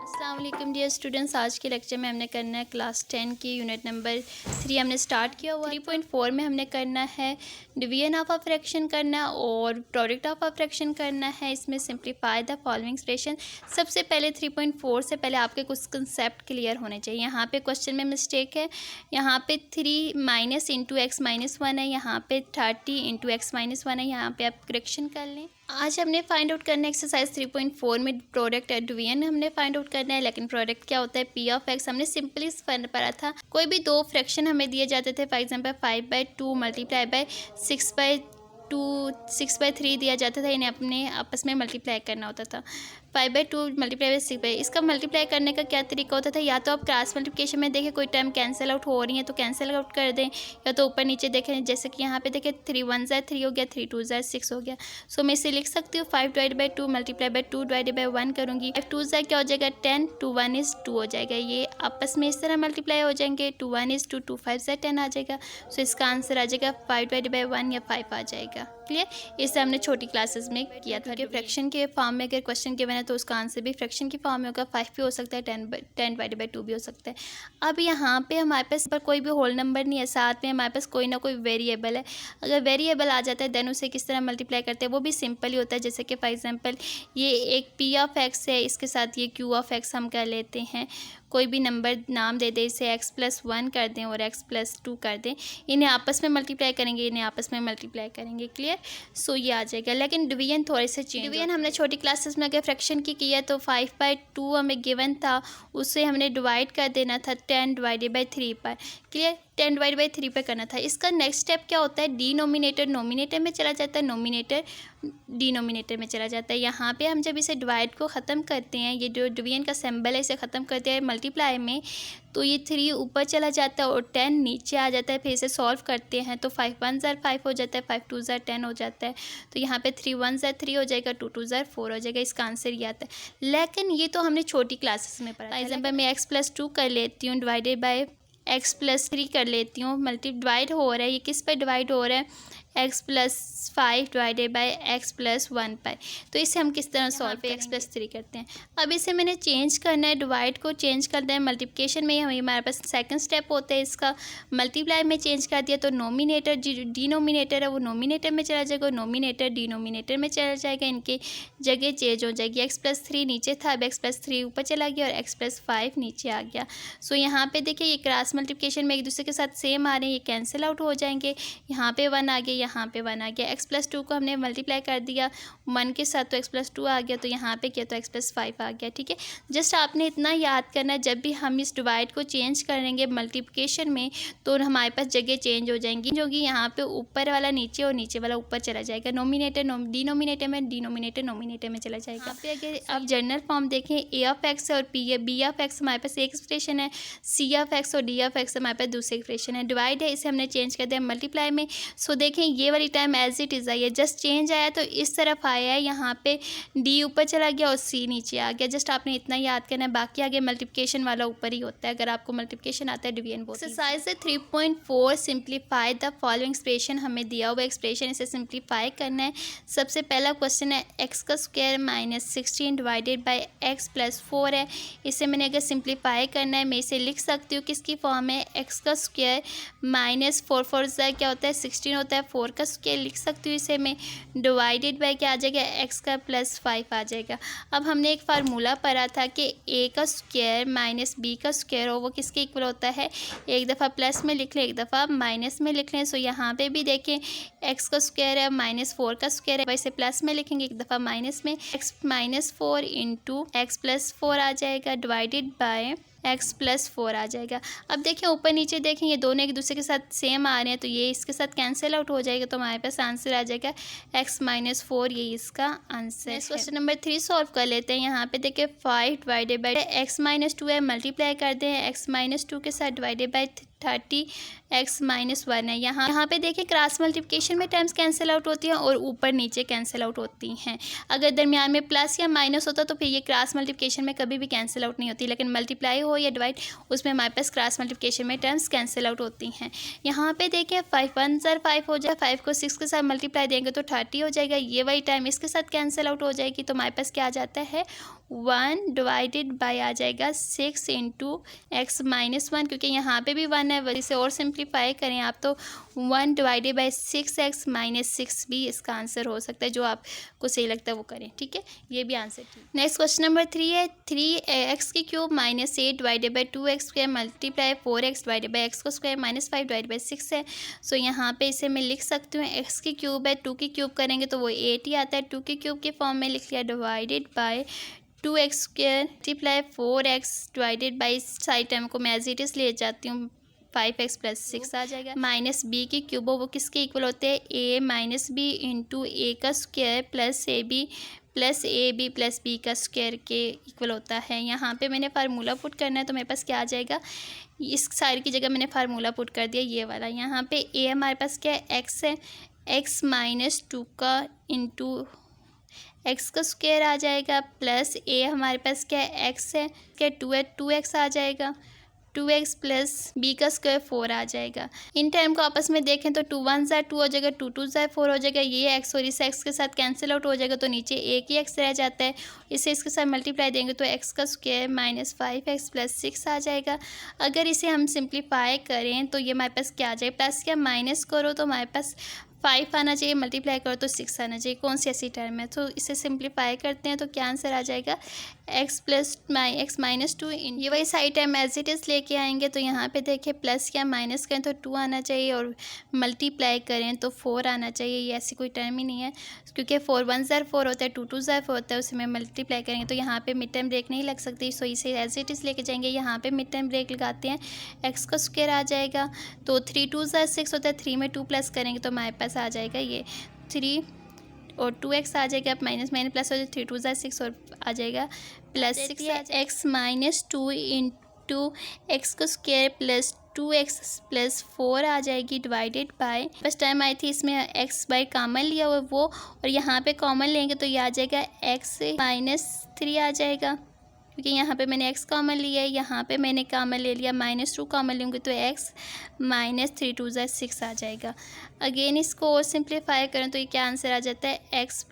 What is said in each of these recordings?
अस्सलाम वालेकुम dear students. आज के लेक्चर में हमने करना है क्लास 10 की यूनिट नंबर 3 हमने स्टार्ट किया हुआ 3.4 में हमने करना है डिवीजन ऑफ अ फ्रैक्शन करना और प्रोडक्ट ऑफ अ फ्रैक्शन करना है। इसमें सिंप्लीफाई द फॉलोइंग एक्सप्रेशन। सबसे पहले 3.4 से पहले आपके कुछ कंसेप्ट क्लियर होने चाहिए। यहाँ पे क्वेश्चन में मिस्टेक है, यहाँ पे 3 माइनस इंटू एक्स माइनस 1 है, यहाँ पे 30 इंटू एक्स माइनस 1 है। यहाँ पे आप करेक्शन कर लें। आज हमने फाइंड आउट करना है एक्सरसाइज 3.4 में प्रोडक्ट एंड डिवीजन हमने फाइंड आउट करना है। लेकिन प्रोडक्ट क्या होता है, पी ऑफ एक्स हमने सिंपली पढ़ा था। कोई भी दो फ्रैक्शन हमें दिए जाते थे, फॉर एग्जांपल 5/2 मल्टीप्लाई बाय 6/3 दिया जाता था। इन्हें अपने आपस में मल्टीप्लाई करना होता था। 5/2 मल्टीप्लाई बाय 6 इसका मल्टीप्लाई करने का क्या तरीका होता था, या तो आप क्रॉस मल्टीप्लिकेशन में देखें कोई टर्म कैंसिल आउट हो रही है तो कैंसिल आउट कर दें, या तो ऊपर नीचे देखें। जैसे कि यहाँ पे देखें 3 1 ज़ा 3 हो गया, 3 2 ज़ा 6 हो गया। सो मैं इसे लिख सकती हूँ 5/2 मल्टीप्लाई बाय 2/1 करूँगी। 2 ज़ा क्या हो जाएगा 10, 2 1 इज़ 2 हो जाएगा। ये आपस में इस तरह मल्टीप्लाई हो जाएंगे। 2 1 इज़ 2, 2 5 ज़ा 10 आ जाएगा। सो इसका आंसर आ जाएगा 5/1 या 5 आ जाएगा। क्लियर। इसे हमने छोटी क्लासेस में किया था। फ्रैक्शन के फॉर्म में अगर क्वेश्चन गिवन है तो उसका आंसर भी फ्रैक्शन की फॉर्म में होगा। 5 भी हो सकता है, 10/2 भी हो सकता है। अब यहाँ पे हमारे पास पर कोई भी होल नंबर नहीं है, साथ में हमारे पास कोई ना कोई वेरिएबल है। अगर वेरिएबल आ जाता है देन उसे किस तरह मल्टीप्लाई करते हैं वो भी सिंपल ही होता है। जैसे कि फॉर एग्जांपल ये एक पी ऑफ एक्स है, इसके साथ ये क्यू ऑफ एक्स हम कर लेते हैं। कोई भी नंबर नाम दे दें, इसे x+1 कर दें और x+2 कर दें। इन्हें आपस में मल्टीप्लाई करेंगे, इन्हें आपस में मल्टीप्लाई करेंगे। क्लियर। सो ये आ जाएगा। लेकिन डिवीजन थोड़े से चेंज। डिवीजन हमने छोटी क्लासेस में अगर फ्रैक्शन की है तो 5/2 हमें गिवन था, उससे हमने डिवाइड कर देना था 10/3 पर। क्लियर। 10/3 पर करना था। इसका नेक्स्ट स्टेप क्या होता है, डिनोमिनेटर नोमिनेटर में चला जाता है, नोमिनेटर डिनोमिनेटर में चला जाता है। यहाँ पे हम जब इसे डिवाइड को ख़त्म करते हैं, ये जो डिवीजन का सिंबल है इसे ख़त्म करते हैं मल्टीप्लाई में, तो ये 3 ऊपर चला जाता है और 10 नीचे आ जाता है। फिर इसे सॉल्व करते हैं तो 5 1 ज़ा 5 हो जाता है, 5 2 ज़ा 10 हो जाता है। तो यहाँ पे 3 1 ज़ा 3 हो जाएगा, 2 2 ज़ा 4 हो जाएगा। इसका आंसर ये आता है। लेकिन ये तो हमने छोटी क्लासेस में पढ़ा। फॉर एग्जाम्पल मैं x+2 कर लेती हूँ, डिवाइडेड बाय x+3 कर लेती हूँ। डिवाइड हो रहा है, ये किस पर डिवाइड हो रहा है, x+5 डिवाइडेड बाय x+1 पर। तो इसे हम किस तरह सॉल्व पे x+3 करते हैं। अब इसे मैंने चेंज करना है, डिवाइड को चेंज करना है मल्टीप्लिकेशन में। हमारे पास सेकंड स्टेप होता है इसका। मल्टीप्लाई में चेंज कर दिया तो नोमिनेटर डिनोमिनेटर है वो नोमिनेटर में चला जाएगा, नोमिनेटर डिनोमिनेटर में चला जाएगा। इनके जगह चेंज हो जाएगी। x+3 नीचे था, अब x+3 ऊपर चला गया और x+5 नीचे आ गया। सो यहाँ पे देखिए ये क्रॉस मल्टीप्लिकेशन में एक दूसरे के साथ सेम आ रहे हैं, ये कैंसिल आउट हो जाएंगे। यहाँ पे 1 आ गया, यहाँ पे 1 आ गया। x+2 को हमने मल्टीप्लाई कर दिया 1 के साथ तो x+2 आ गया, तो यहाँ पे किया तो x+5 आ गया। ठीक है। जस्ट आपने इतना याद करना है, जब भी हम इस डिवाइड को चेंज करेंगे मल्टीप्लिकेशन में तो हमारे पास जगह चेंज हो जाएंगी, जो कि यहाँ पे ऊपर वाला नीचे और नीचे वाला ऊपर चला जाएगा। नोमिनेटर डिनोमिनेटर में, डिनोमिनेटर नोमिनेटर में चला जाएगा। यहाँ पे अगर आप जनरल फॉर्म देखें ए ऑफ एक्स और बी ऑफ एक्स हमारे पास एक एक्सप्रेशन है, सी ऑफ एक्स और डी ऑफ एक्स हमारे पास दूसरी एक्सप्रेशन है। डिवाइड है, इसे हमने चेंज कर दिया मल्टीप्लाई में। सो देखें ये वाली टाइम एज इट इज़ आई है, जस्ट चेंज आया तो इस तरफ आया है, यहाँ पे डी ऊपर चला गया और सी नीचे आ गया। जस्ट आपने इतना याद करना है, बाकी आगे मल्टीप्लिकेशन वाला ऊपर ही होता है। अगर आपको मल्टीप्लिकेशन आता है डिवीजन बहुत। Exercise 3.4 simplify the following expression. हमें दिया हुआ एक्सप्रेशन, इसे सिंप्लीफाई करना है। सबसे पहला क्वेश्चन है x² - 16 डिवाइडेड बाई x+4 है। इसे मैंने अगर सिंप्लीफाई करना है मैं इसे लिख सकती हूँ किसकी फॉर्म में, x² - 4 4 क्या होता है 16 होता है, 4 का स्क्वायर लिख सकती हूँ इसे मैं, डिवाइडेड बाय क्या आ जाएगा x+5 आ जाएगा। अब हमने एक फार्मूला पढ़ा था कि a का स्क्वायर माइनस b का स्क्वायर हो वो किसके इक्वल होता है, एक दफ़ा प्लस में लिख लें एक दफ़ा माइनस में लिख लें। सो यहाँ पे भी देखें x का स्क्वायर है -4 का स्क्वायर है, वैसे प्लस में लिखेंगे एक दफ़ा माइनस में, x-4 इंटू x+4 आ जाएगा डिवाइडेड बाय x+4 आ जाएगा। अब देखिए ऊपर नीचे देखें ये दोनों एक दूसरे के साथ सेम आ रहे हैं तो ये इसके साथ कैंसिल आउट हो जाएगा, तो हमारे पास आंसर आ जाएगा x-4। ये इसका आंसर है। क्वेश्चन नंबर 3 सॉल्व कर लेते हैं। यहाँ पे देखिए 5 डिवाइडेड बाई x-2 है, मल्टीप्लाई कर दें x-2 के साथ डिवाइडेड बाई 30x-1 है। यहाँ पे देखिए क्रॉस मल्टीप्लिकेशन में टर्म्स कैंसिल आउट होती हैं और ऊपर नीचे कैंसिल आउट होती हैं। अगर दरमियान में प्लस या माइनस होता तो फिर ये क्रॉस मल्टीप्लिकेशन में कभी भी कैंसिल आउट नहीं होती, लेकिन मल्टीप्लाई हो या डिवाइड उसमें हमारे पास क्रॉस मल्टीप्लिकेशन में टर्म्स कैंसिल आउट होती हैं। यहाँ पे देखिए 5 1 ज़र 5 हो जाए, 5 को 6 के साथ मल्टीप्लाई देंगे तो 30 हो जाएगा। ये वही टाइम इसके साथ कैंसिल आउट हो जाएगी, तो हमारे पास क्या आ जाता है 1 डिवाइडेड बाय आ जाएगा 6 इंटू x-1, क्योंकि यहाँ पे भी 1 है, वजह से और सिंप्लीफाई करें आप तो 1 डिवाइडेड बाय 6x-6 भी इसका आंसर हो सकता है। जो आपको सही लगता है वो करें, ठीक है, ये भी आंसर ठीक। नेक्स्ट क्वेश्चन नंबर 3 है 3x³ minus 8 divided by 2x² multiply 4x divided by x² minus 5 divided by 6 है। सो यहाँ पे इसे मैं लिख सकती हूँ x³ है, 2 की क्यूब करेंगे तो वो 8 ही आता है, 2 की क्यूब के फॉर्म में लिख लिया divided by 2x² multiply 4x divided by side term को मैं एज इट इज़ ले जाती हूँ 5x + 6 आ जाएगा माइनस b की क्यूब, वो किसके इक्वल होते हैं a minus B into A का square plus A B plus B का स्क्वायर के इक्वल होता है। यहाँ पे मैंने फार्मूला पुट करना है तो मेरे पास क्या आ जाएगा, इस सारी की जगह मैंने फार्मूला पुट कर दिया ये वाला। यहाँ पे a हमारे पास क्या है x है, x-2 का इंटू x का स्क्वायर आ जाएगा प्लस a हमारे पास क्या है x है, क्या 2 है 2x आ जाएगा, 2x प्लस b का स्क्वायर 4 आ जाएगा। इन टर्म को आपस में देखें तो 2 1 ज़ा 2 हो जाएगा, 2 2 ज़ा 4 हो जाएगा, ये x और इस x के साथ कैंसिल आउट हो जाएगा तो नीचे एक ही x रह जाता है। इसे इसके साथ मल्टीप्लाई देंगे तो x का स्क्वायर माइनस 5x + 6 आ जाएगा। अगर इसे हम सिंप्लीफाई करें तो ये हमारे पास क्या आ जाए, प्लस क्या माइनस करो तो हमारे पास 5 आना चाहिए, मल्टीप्लाई करो तो 6 आना चाहिए, कौन सी ऐसी टर्म है। तो इसे सिंप्लीफाई करते हैं तो क्या आंसर आ जाएगा x-2 ये वही side term as it is लेके आएंगे। तो यहाँ पे देखिए प्लस क्या माइनस करें तो 2 आना चाहिए और मल्टीप्लाई करें तो 4 आना चाहिए, ये ऐसी कोई टर्म ही नहीं है क्योंकि 4 1 ज़र 4 होता है, 2 2 ज़र 4 होता है, उसे में मल्टीप्लाई करेंगे तो यहाँ पे मिड टर्म ब्रेक नहीं लग सकती। सो इसे एज इट इज़ लेके जाएंगे, यहाँ पे मिड टर्म ब्रेक लगाते हैं, x का स्क्वायर आ जाएगा तो 3 2 ज़र 6 होता है, 3 में 2 प्लस करेंगे तो हमारे पास आ जाएगा ये 3 और 2x आ जाएगा, अब माइनस माइनस प्लस हो जाए 3 2 ज़ा 6 और आ जाएगा प्लस 6 x-2 इंटू एक्स का स्क्वायर प्लस 2x + 4 आ जाएगी divided by, first time I थी इसमें x बाय कॉमन लिया हुआ वो, और यहाँ पे कॉमन लेंगे तो ये आ जाएगा x-3 आ जाएगा क्योंकि यहाँ पे मैंने x कॉमन लिया है, यहाँ पे मैंने कॉमन ले लिया -2 कॉमन लूँगी तो x -3 2 ज़ा 6 आ जाएगा। अगेन इसको और सिंप्लीफाई करें तो ये क्या आंसर आ जाता है x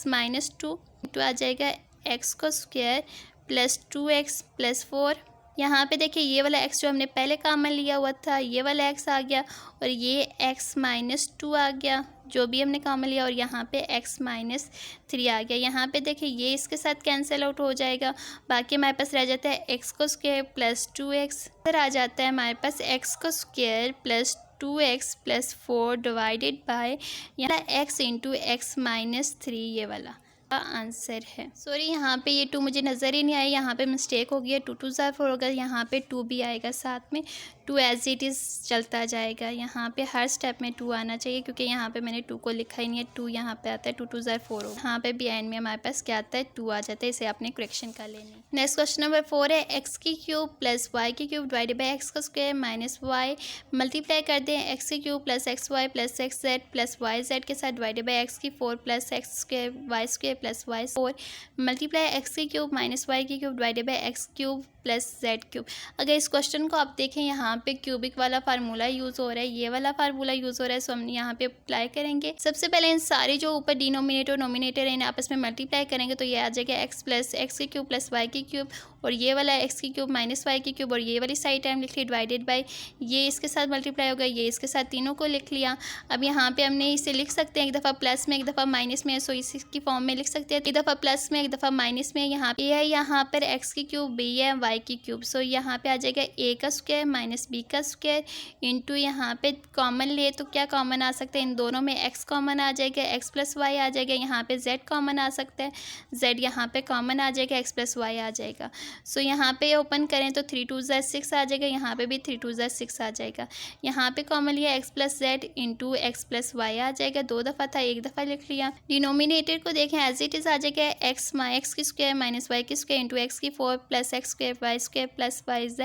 -2 इंटू आ जाएगा x का स्क्वायर प्लस 2x + 4। यहाँ पे देखिए ये वाला x जो हमने पहले कॉमन लिया हुआ था ये वाला x आ गया और ये x -2 आ गया जो भी हमने कॉमन लिया, और यहाँ पे x -3 आ गया। यहाँ पे देखिए ये इसके साथ कैंसिल आउट हो जाएगा, बाकी हमारे पास रह जाता है x का स्क्वायर प्लस 2x, फिर आ जाता है हमारे पास x का square plus 2x + 4 divided by यहाँ x इंटू x -3 ये वाला आंसर है। सॉरी यहाँ पे ये 2 मुझे नज़र ही नहीं आया, यहाँ पे मिस्टेक हो गया, 2 2 ज़ा 4 होगा, यहाँ पे 2 भी आएगा साथ में, 2 एज इट इज़ चलता जाएगा। यहाँ पे हर स्टेप में 2 आना चाहिए क्योंकि यहाँ पे मैंने 2 को लिखा ही नहीं है, 2 यहाँ पे आता है, 2 2 ज़ा 4 होगा, यहाँ पे भी एंड में हमारे पास क्या आता है 2 आ जाता है, इसे आपने करेक्शन कर लेनी। नेक्स्ट क्वेश्चन नंबर 4 है x³ + y³ divided by x का स्क्वायर माइनस y मल्टीप्लाई कर दें x³ + xy + xz + yz के साथ divided by x⁴ + x² y² + y4 multiply x³ - y³ divided by x³ + z³। अगर इस क्वेश्चन को आप देखें यहाँ पे क्यूबिक वाला फार्मूला यूज़ हो रहा है, ये वाला फार्मूला यूज़ हो रहा है, सो हम यहाँ पे अप्लाई करेंगे। सबसे पहले इन सारे जो ऊपर डिनोमिनेटर नोमिनेटर है इन्हें आपस में मल्टीप्लाई करेंगे तो ये आ जाएगा x + x³ + y³ और ये वाला x³ - y³ और ये वाली साइड टाइम लिख ली डिवाइडेड बाई, ये इसके साथ मल्टीप्लाई होगा, ये इसके साथ तीनों को लिख लिया। अब यहाँ पे हमने इसे लिख सकते हैं एक दफ़ा प्लस में एक दफ़ा माइनस में, सो इसकी फॉर्म में लिख सकते हैं, एक दफ़ा प्लस में एक दफ़ा माइनस में। यहाँ पे है, यहाँ पर x³ b है y³, सो यहाँ पे आ जाएगा a का स्क्वायर माइनस b का स्क्वायर इंटू यहाँ पे कॉमन ले तो क्या कॉमन आ सकता है, इन दोनों में x कॉमन आ जाएगा, x + y आ जाएगा, यहाँ पे z कॉमन आ सकता है, z यहाँ पे कॉमन आ जाएगा, x + y आ जाएगा। सो यहाँ पे ओपन करें तो 3 2 ज़ा 6 आ जाएगा, यहाँ पे भी 3 2 ज़ा 6 आ जाएगा। यहाँ पे कॉमन लिया x + z into x + y आ जाएगा, 2 दफ़ा था एक दफ़ा लिख लिया। डिनोमिनेटर को देखें एज इट इज़ आ जाएगा x² - y² into x⁴ + x² y² + yz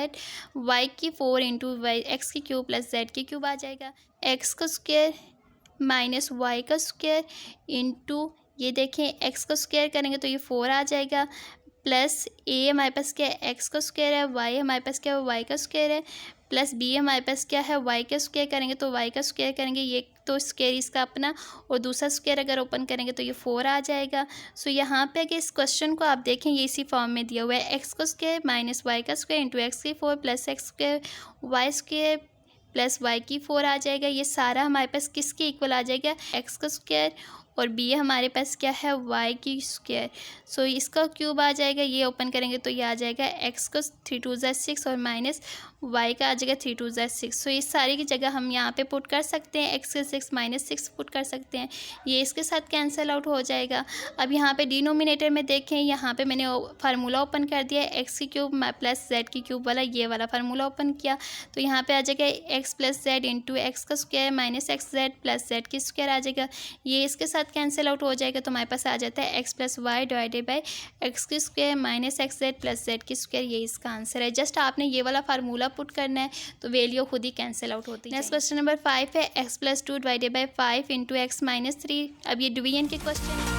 y⁴ into Y X की क्यूब प्लस जेड की क्यूब आ जाएगा। एक्स का स्क्वायर माइनस वाई का स्क्वायर इंटू ये देखें एक्स का स्क्वायर करेंगे तो ये 4 आ जाएगा, प्लस ए हमारे पास क्या है एक्स का स्क्वायर है, वाई हमारे पास क्या है वाई का स्क्वायर है, प्लस बी हमारे पास क्या है वाई का स्क्वायर करेंगे तो वाई का स्क्वायर करेंगे, ये तो स्क्वायर इसका अपना और दूसरा स्क्वायर अगर ओपन करेंगे तो ये 4 आ जाएगा। सो यहाँ पे अगर इस क्वेश्चन को आप देखें ये इसी फॉर्म में दिया हुआ है, एक्स का स्क्वायर माइनस वाई का स्क्वायर इंटू एक्स की 4 plus X square Y square plus Y की 4 आ जाएगा। ये सारा हमारे पास किसके इक्वल आ जाएगा, एक्स का स्क्वायर और बी हमारे पास क्या है वाई की स्क्वायर। सो इसका क्यूब आ जाएगा, ये ओपन करेंगे तो ये आ जाएगा एक्स का 3 2 6 और माइनस वाई का आ जाएगा 3 2 6। सो इस सारी की जगह हम यहाँ पे पुट कर सकते हैं एक्स के 6 माइनस 6 पुट कर सकते हैं, ये इसके साथ कैंसिल आउट हो जाएगा। अब यहाँ पे डिनोमिनेटर में देखें, यहाँ पे मैंने फार्मूला ओपन कर दिया एक्स की क्यूब प्लस जेड की क्यूब वाला, ये वाला फार्मूला ओपन किया तो यहाँ पे आ जाएगा x plus z into x का square minus x z plus Z की स्क्वायर आ जाएगा, ये इसके साथ कैंसिल आउट हो जाएगा तो हमारे पास आ जाता है x plus y divided by x की square minus x z plus Z की स्क्वायर, ये इसका आंसर है। जस्ट आपने ये वाला फार्मूला पुट करना है तो वैल्यू खुद ही कैंसिल आउट होती है। नेक्स्ट क्वेश्चन नंबर 5 है x plus 2 divided by 5 into x minus 3। अब ये डिवीजन के क्वेश्चन है।